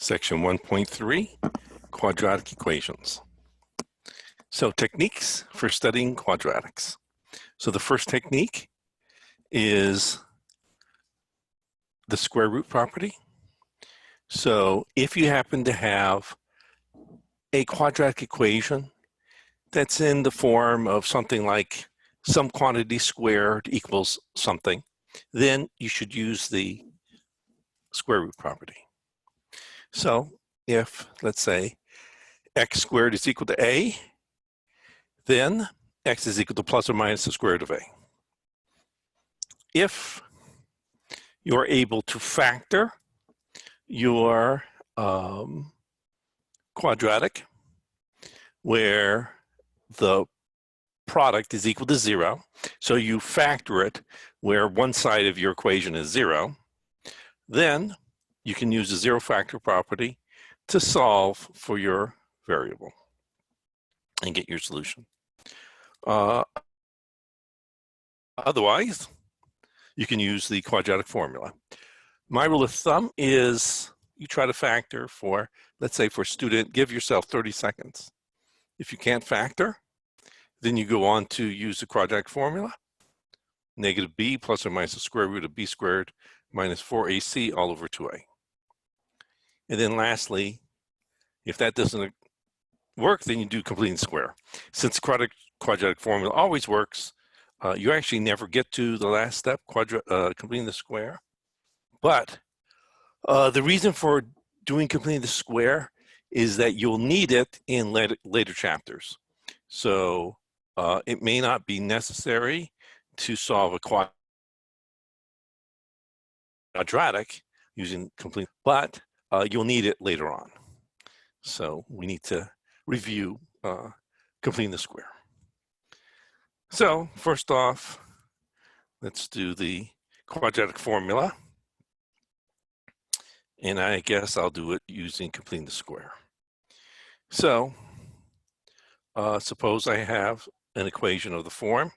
Section 1.3, Quadratic Equations. So techniques for studying quadratics. So the first technique is the square root property. So if you happen to have a quadratic equation that's in the form of something like some quantity squared equals something, then you should use the square root property. So if, let's say, x squared is equal to a, then x is equal to plus or minus the square root of a. If you're able to factor your quadratic, where the product is equal to 0, so you factor it where one side of your equation is 0, then you can use the zero factor property to solve for your variable and get your solution. Otherwise, you can use the quadratic formula. My rule of thumb is you try to factor for, let's say for a student, give yourself 30 seconds. If you can't factor, then you go on to use the quadratic formula, negative b plus or minus the square root of b squared minus 4ac all over 2a. And then lastly, if that doesn't work, then you do completing the square. Since the quadratic formula always works, you actually never get to the last step, completing the square. But the reason for doing completing the square is that you'll need it in later chapters. So it may not be necessary to solve a quadratic using complete, but you'll need it later on. So we need to review completing the square. So first off, let's do the quadratic formula. And I guess I'll do it using completing the square. So suppose I have an equation of the form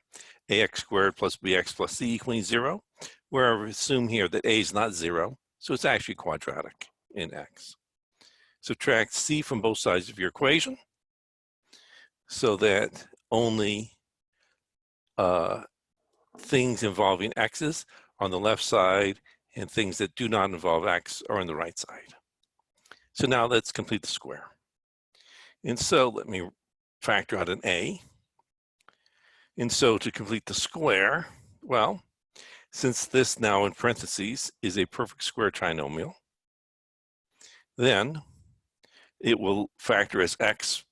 ax squared plus bx plus c equaling 0, where I assume here that a is not 0, so it's actually quadratic in x. Subtract c from both sides of your equation so that only things involving x's on the left side and things that do not involve x are on the right side. So now let's complete the square. And so let me factor out an a. And so to complete the square, well, since this now in parentheses is a perfect square trinomial, then it will factor as x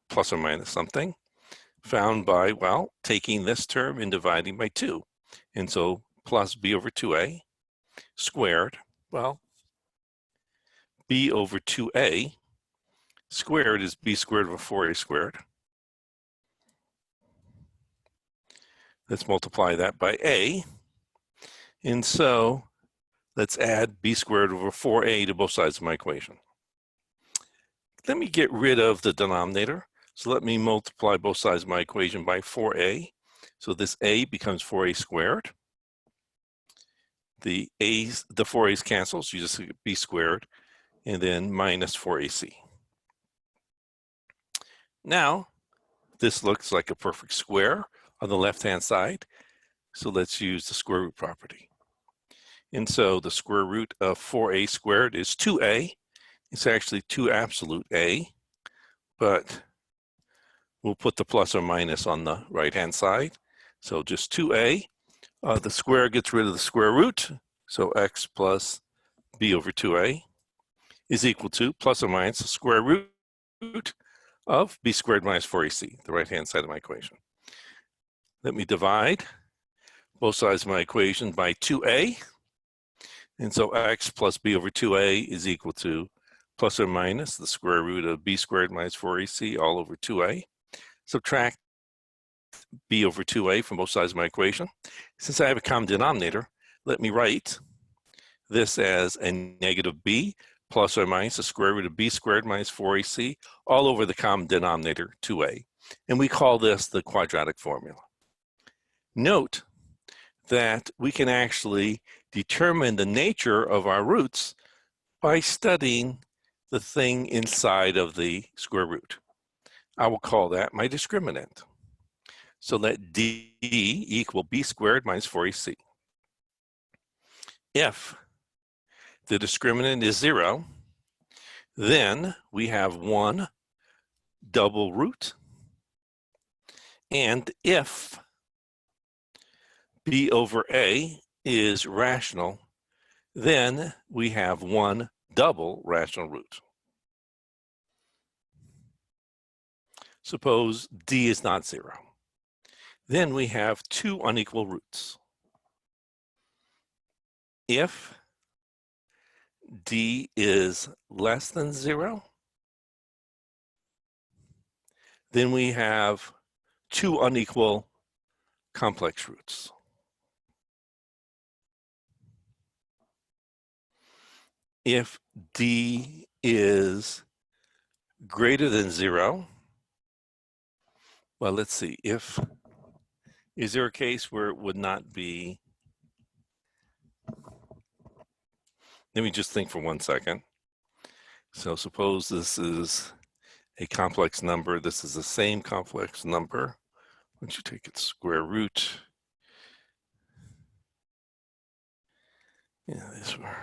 plus or minus something, found by, well, taking this term and dividing by 2. And so plus b over 2a squared, well, b over 2a squared is b squared over 4a squared. Let's multiply that by a. And so let's add b squared over 4a to both sides of my equation. Let me get rid of the denominator. So let me multiply both sides of my equation by 4a. So this a becomes 4a squared. The 4a's cancel, so you just get b squared, and then minus 4ac. Now, this looks like a perfect square on the left-hand side. So let's use the square root property. And so the square root of 4a squared is 2a. It's actually 2 absolute a, but we'll put the plus or minus on the right-hand side. So just 2a. The square gets rid of the square root. So x plus b over 2a is equal to plus or minus the square root of b squared minus 4ac, the right-hand side of my equation. Let me divide both sides of my equation by 2a. And so x plus b over 2a is equal to plus or minus the square root of b squared minus 4ac all over 2a. Subtract b over 2a from both sides of my equation. Since I have a common denominator, let me write this as a negative b plus or minus the square root of b squared minus 4ac all over the common denominator, 2a. And we call this the quadratic formula. Note that we can actually determine the nature of our roots by studying the thing inside of the square root. I will call that my discriminant. So let d equal b squared minus 4ac. If the discriminant is 0, then we have one double root. And if b over a is rational, then we have one double rational root. Suppose d is not 0. Then we have two unequal roots. If d is less than 0, then we have two unequal complex roots. If d is greater than 0, well, let's see, is there a case where it would not be? Let me just think for 1 second. So suppose this is a complex number. This is the same complex number. Once you take its square root, yeah, these were.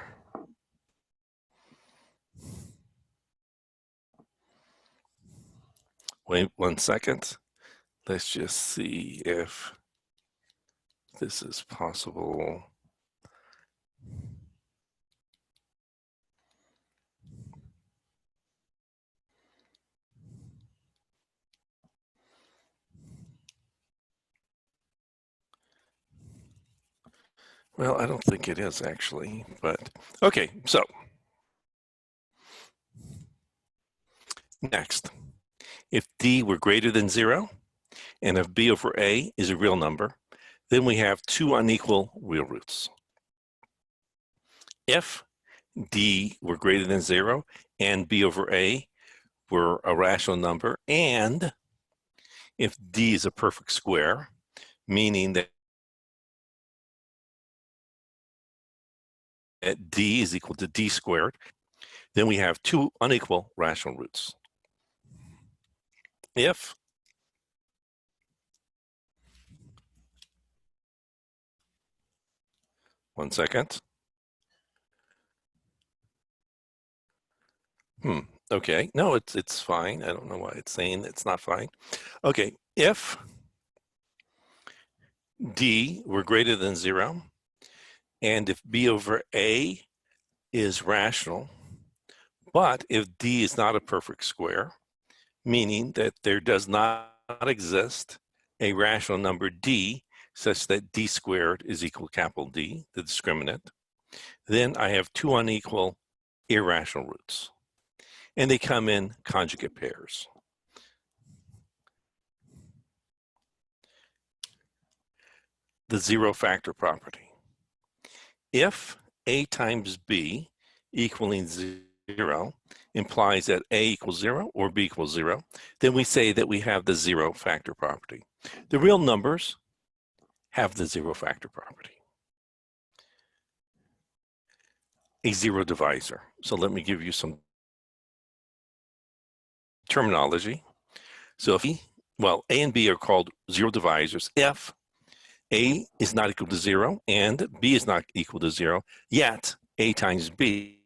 Wait 1 second. Let's just see if this is possible. Well, I don't think it is actually, but okay, so next, if d were greater than 0, and if b over a is a real number, then we have two unequal real roots. If d were greater than 0 and b over a were a rational number, and if d is a perfect square, meaning that d is equal to d squared, then we have two unequal rational roots. If one second. Okay, no, it's fine. I don't know why it's saying it's not fine. Okay, if d were greater than 0, and if b over a is rational, but if d is not a perfect square, meaning that there does not exist a rational number d such that d squared is equal to capital D, the discriminant, then I have two unequal irrational roots. And they come in conjugate pairs. The zero factor property. If a times b equaling 0 implies that a equals 0 or b equals 0, then we say that we have the zero factor property. The real numbers have the zero factor property. A zero divisor. So let me give you some terminology. So if a and b are called zero divisors if a is not equal to 0 and b is not equal to 0, yet a times b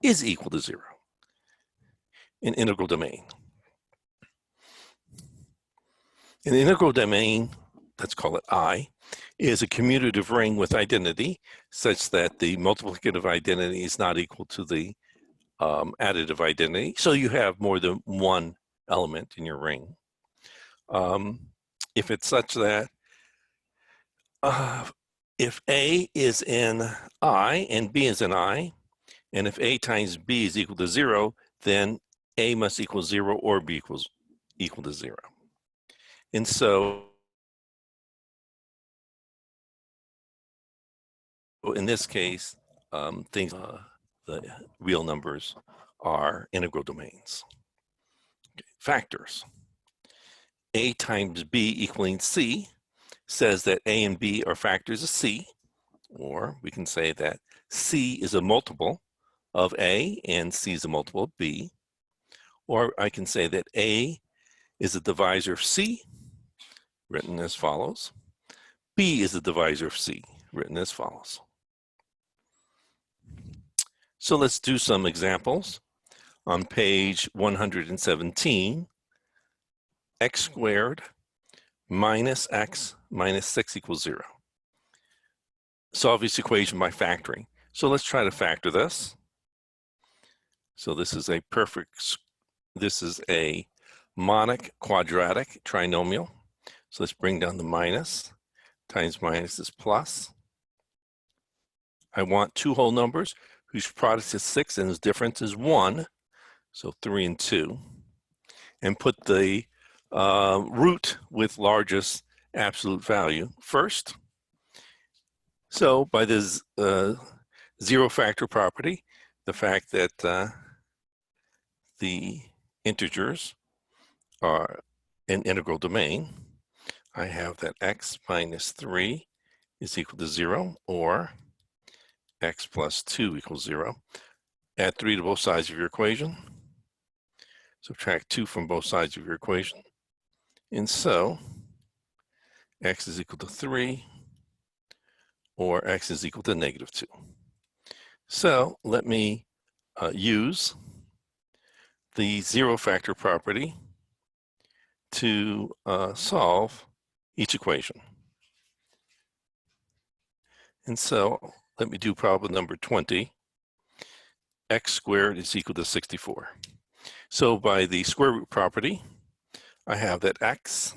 is equal to 0. An integral domain. An integral domain, let's call it I, is a commutative ring with identity such that the multiplicative identity is not equal to the additive identity. So you have more than one element in your ring. If it's such that if A is in I and B is in I, and if A times B is equal to 0, then A must equal 0 or B equal to 0. And so in this case, the real numbers are integral domains. Okay. Factors. A times B equaling C says that A and B are factors of C, or we can say that C is a multiple of A and C is a multiple of B. Or I can say that A is a divisor of C, written as follows. B is a divisor of C, written as follows. So let's do some examples. On page 117, x squared minus x minus 6 equals 0. Solve this equation by factoring. So let's try to factor this. So this is a monic quadratic trinomial. So let's bring down the minus. Times minus is plus. I want two whole numbers whose product is 6 and whose difference is 1. So 3 and 2. And put the root with largest absolute value first. So by this zero factor property, the fact that the integers are an integral domain, I have that x minus 3 is equal to 0, or x plus 2 equals 0. Add 3 to both sides of your equation. Subtract 2 from both sides of your equation. And so x is equal to 3, or x is equal to negative 2. So let me use the zero factor property to solve each equation. And so let me do problem number 20. X squared is equal to 64. So by the square root property, I have that x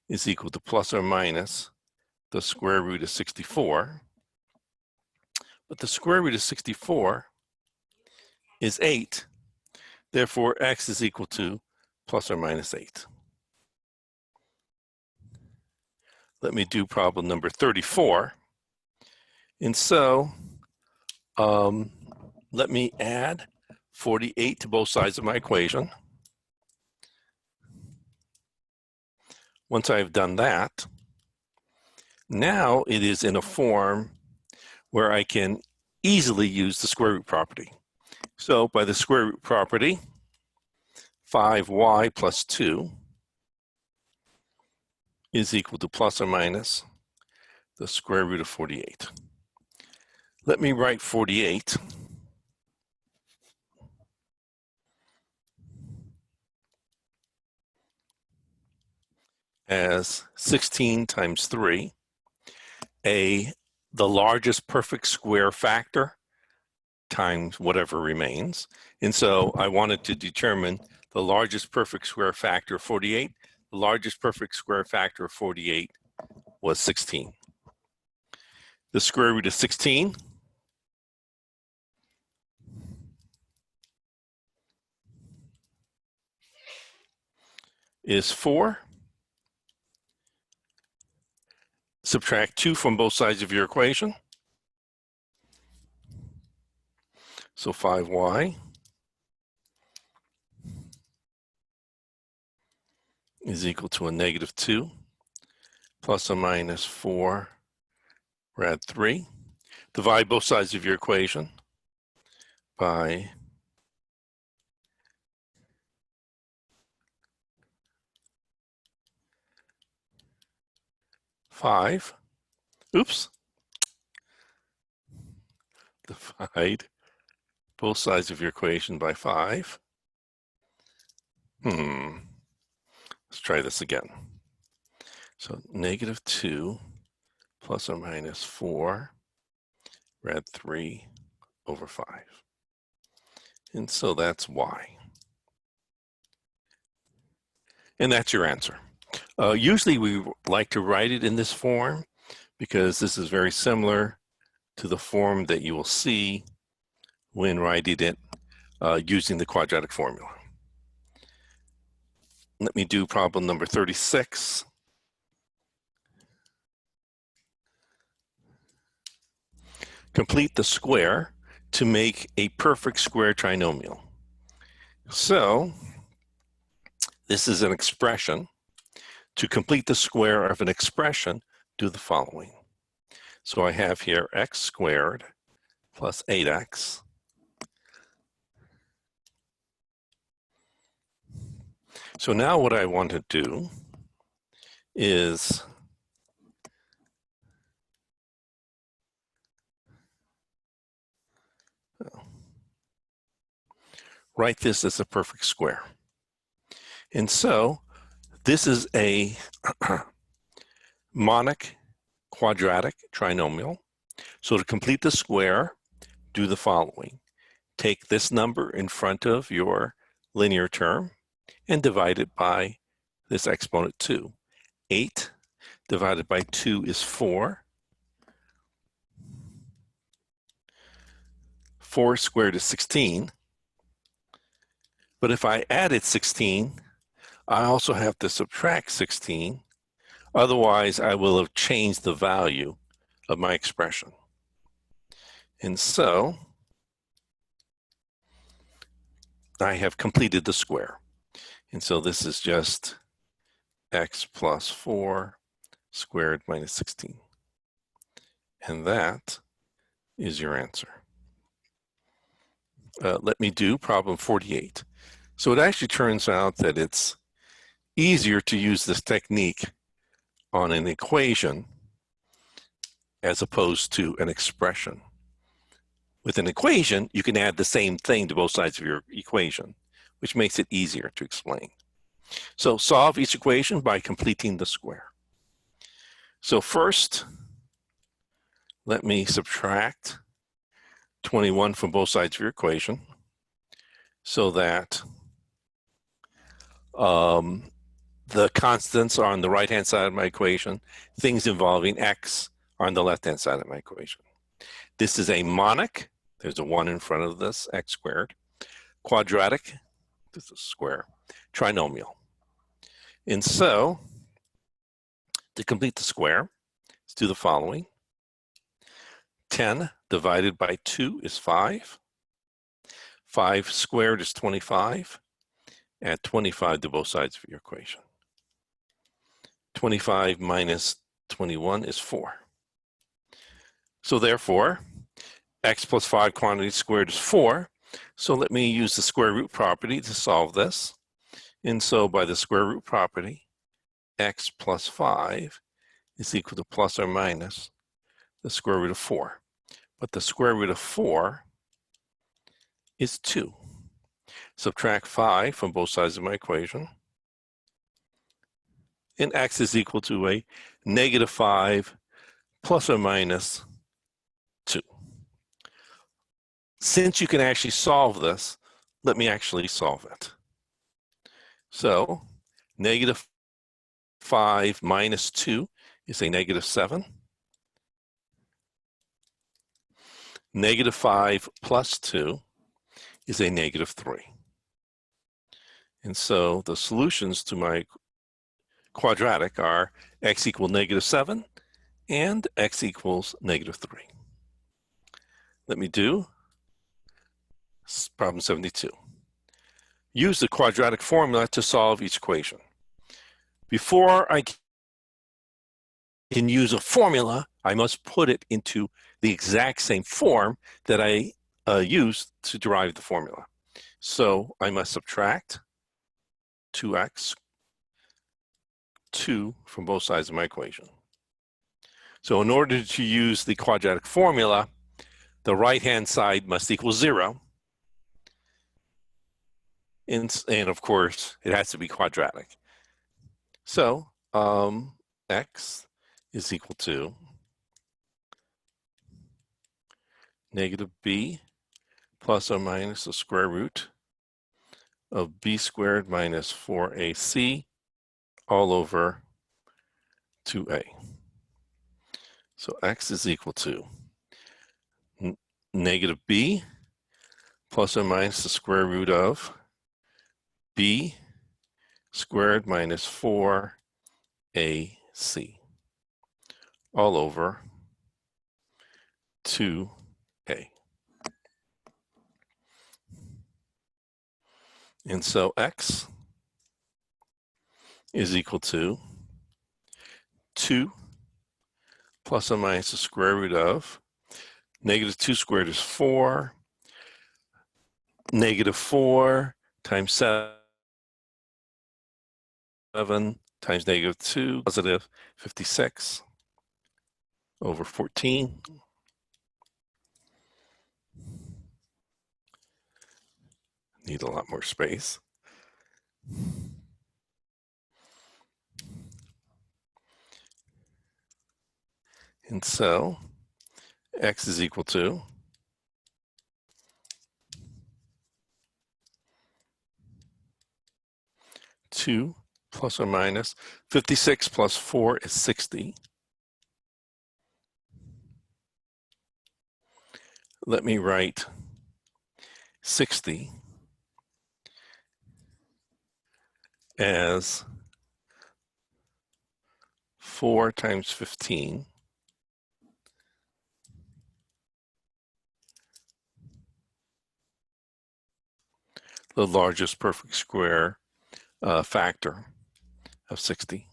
is equal to plus or minus the square root of 64. But the square root of 64 is 8. Therefore, x is equal to plus or minus 8. Let me do problem number 34. And so let me add 48 to both sides of my equation. Once I've done that, now it is in a form where I can easily use the square root property. So by the square root property, 5y plus 2 is equal to plus or minus the square root of 48. Let me write 48 as 16 times 3, the largest perfect square factor times whatever remains. And so I wanted to determine the largest perfect square factor of 48. The largest perfect square factor of 48 was 16. The square root of 16 is 4. Subtract 2 from both sides of your equation. So 5y is equal to a negative 2 plus or minus 4 rad 3. Divide both sides of your equation by 5. Oops. Divide both sides of your equation by 5. Let's try this again. So negative 2 plus or minus 4 rad 3 over 5. And so that's y. And that's your answer. Usually we like to write it in this form because this is very similar to the form that you will see when writing it using the quadratic formula. Let me do problem number 36. Complete the square to make a perfect square trinomial. So this is an expression. To complete the square of an expression, do the following. So I have here x squared plus 8x So now what I want to do is write this as a perfect square. And so this is a monic quadratic trinomial. So to complete the square, do the following. Take this number in front of your linear term and divide it by this exponent 2. 8 divided by 2 is 4. 4 squared is 16. But if I added 16, I also have to subtract 16. Otherwise, I will have changed the value of my expression. And so I have completed the square. And so this is just x plus 4 squared minus 16. And that is your answer. Let me do problem 48. So it actually turns out that it's easier to use this technique on an equation as opposed to an expression. With an equation, you can add the same thing to both sides of your equation, which makes it easier to explain. So solve each equation by completing the square. So first, let me subtract 21 from both sides of your equation so that the constants are on the right-hand side of my equation. Things involving x are on the left-hand side of my equation. This is a monic. There's a 1 in front of this, x squared. Quadratic, this is square. Trinomial. And so, to complete the square, let's do the following. 10 divided by 2 is 5. 5 squared is 25. Add 25 to both sides of your equation. 25 minus 21 is 4. So therefore, x plus 5 quantity squared is 4. So let me use the square root property to solve this. And so by the square root property, x plus 5 is equal to plus or minus the square root of 4. But the square root of 4 is 2. Subtract 5 from both sides of my equation. And x is equal to a negative 5 plus or minus 2. Since you can actually solve this, let me actually solve it. So negative 5 minus 2 is a negative 7. Negative 5 plus 2 is a negative 3. And so the solutions to my quadratic are x equals negative 7 and x equals negative 3. Let me do problem 72. Use the quadratic formula to solve each equation. Before I can use a formula, I must put it into the exact same form that I used to derive the formula. So I must subtract 2x, 2 from both sides of my equation. So in order to use the quadratic formula, the right-hand side must equal 0. And of course, it has to be quadratic. So x is equal to negative b plus or minus the square root of b squared minus 4ac all over 2a. So x is equal to negative b plus or minus the square root of b squared minus 4ac all over 2a. And so x is equal to 2 plus or minus the square root of Negative 2 squared is 4. Negative 4 times 7 times negative 2, positive 56 over 14. Need a lot more space. And so x is equal to 2 plus or minus 56 plus 4 is 60. Let me write 60 as 4 times 15 the largest perfect square factor of 60.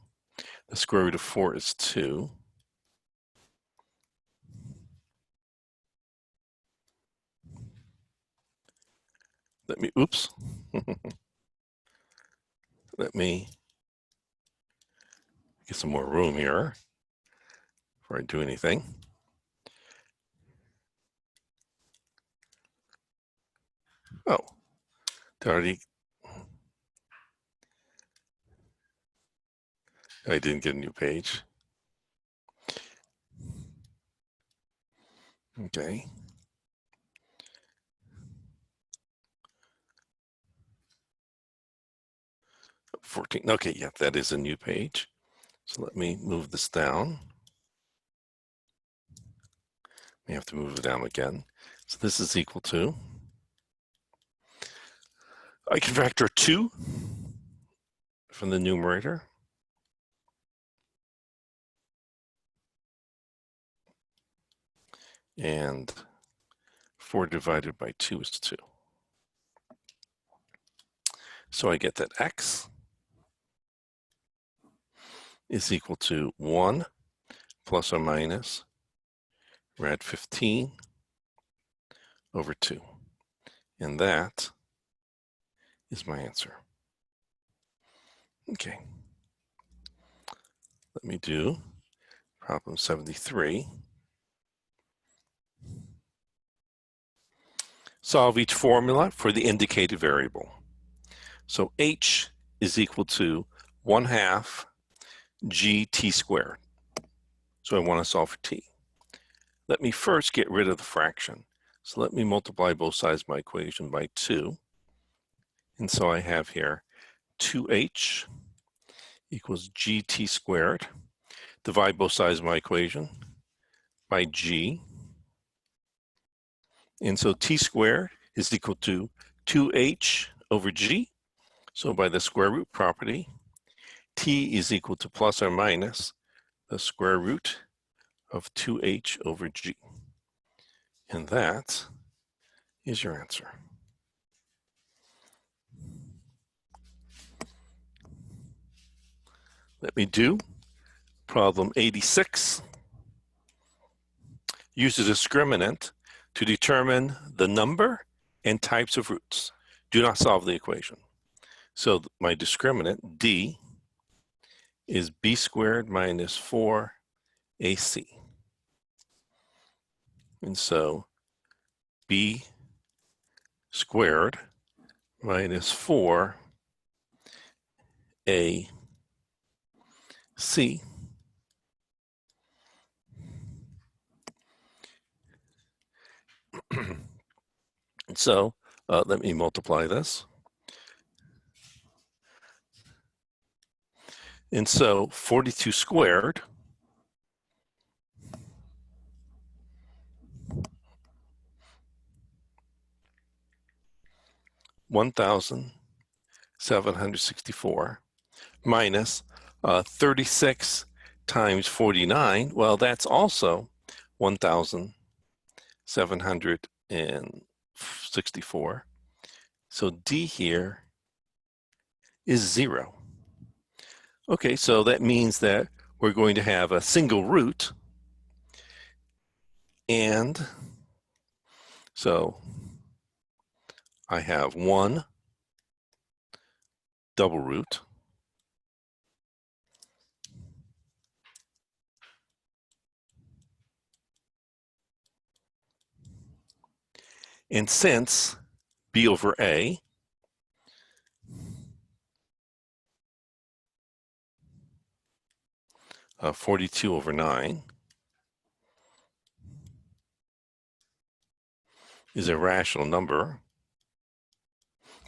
The square root of 4 is 2. Oops. Let me get some more room here before I do anything. Oh, I didn't get a new page. Okay. $14. Okay, yeah, that is a new page. So let me move this down. We have to move it down again. So this is equal to, I can factor 2 from the numerator. And 4 divided by 2 is 2. So I get that x is equal to 1 plus or minus rad 15 over 2. And that is my answer. Okay. Let me do problem 73. Solve each formula for the indicated variable. So h is equal to 1/2 gt squared. So I want to solve for t. Let me first get rid of the fraction. So let me multiply both sides of my equation by 2. And so I have here 2h equals gt squared. Divide both sides of my equation by g. And so t squared is equal to 2h over g. So by the square root property, t is equal to plus or minus the square root of 2h over g. And that is your answer. Let me do problem 86. Use a discriminant to determine the number and types of roots. Do not solve the equation. So my discriminant, d, is b squared minus 4ac. And so b squared minus 4ac and so let me multiply this. And so 42 squared (1,764) minus 36 times 49. Well, that's also 1,764. So d here is 0. Okay, so that means that we're going to have a single root, and So I have 1 double root and since b over a of 42 over 9 is a rational number,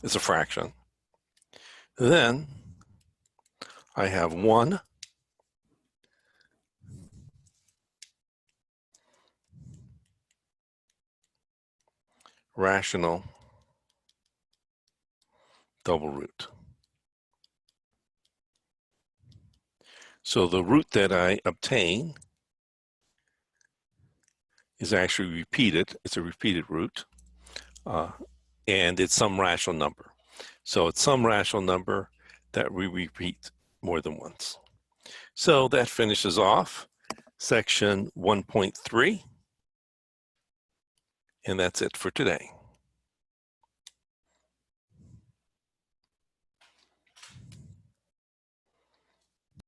it's a fraction, then I have 1 rational double root. So the root that I obtain is actually repeated. It's a repeated root, and it's some rational number. So it's some rational number that we repeat more than once. So that finishes off section 1.3, and that's it for today.